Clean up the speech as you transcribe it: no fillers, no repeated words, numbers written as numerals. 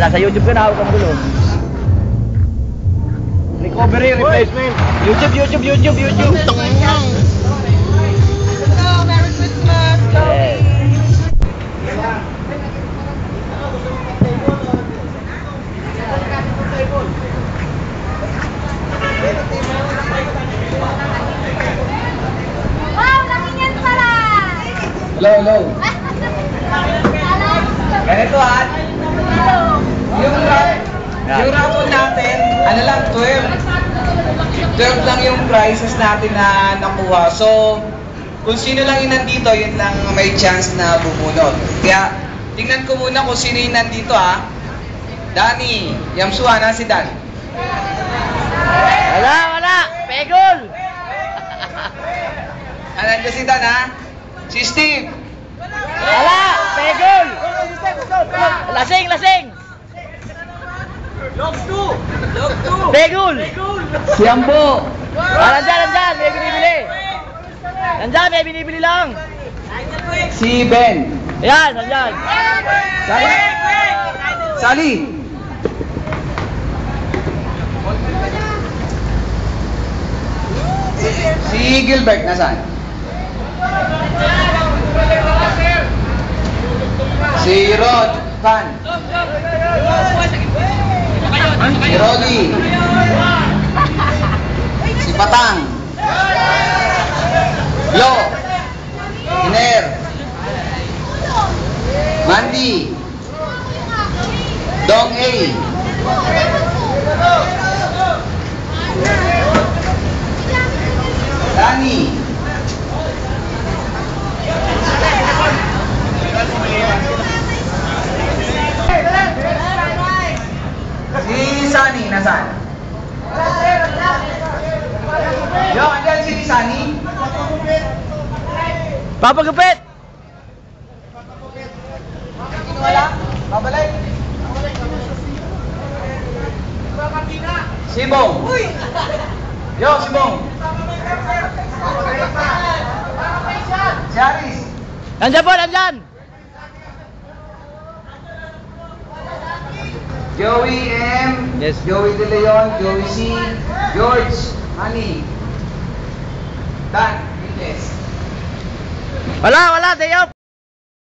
nasa YouTube ka na, hawak ang gulo. Recovery, replacement. YouTube. Merry Christmas, Joey! Wow, laki niyan pala! Hello. Ganito Yung raffle natin, ano lang, 12 lang yung prizes natin na nakuha. So, kung sino lang yung nandito, yun lang may chance na bubunot. Kaya, tingnan ko muna kung sino yung nandito Danny, Yamsuhan, si Dan? Wala! Pegol! Nandiyan si Dan Si Steve? Wala! Pegol! Lasing! Pegol! Si Ambo? Nandyan! May binibili! Nandyan, may binibili lang! Si Ben? Ayan, nandyan! Sally? Si Gilbert, nasaan? Si Rod, Pan? Si Roddy? Si Patang? Lo? Iner? Mandy? Dong A? Danny? Si Sunny, nasaan? Yo, andyan si Sunny? Papagupit! Wala? Babalik? Si Bong? Yo, si Bong? Si Aris? Nandyan! Joey M, Yes. Joey De Leon, Joey C, George, Honey, Dan, Viles. Wala, day off!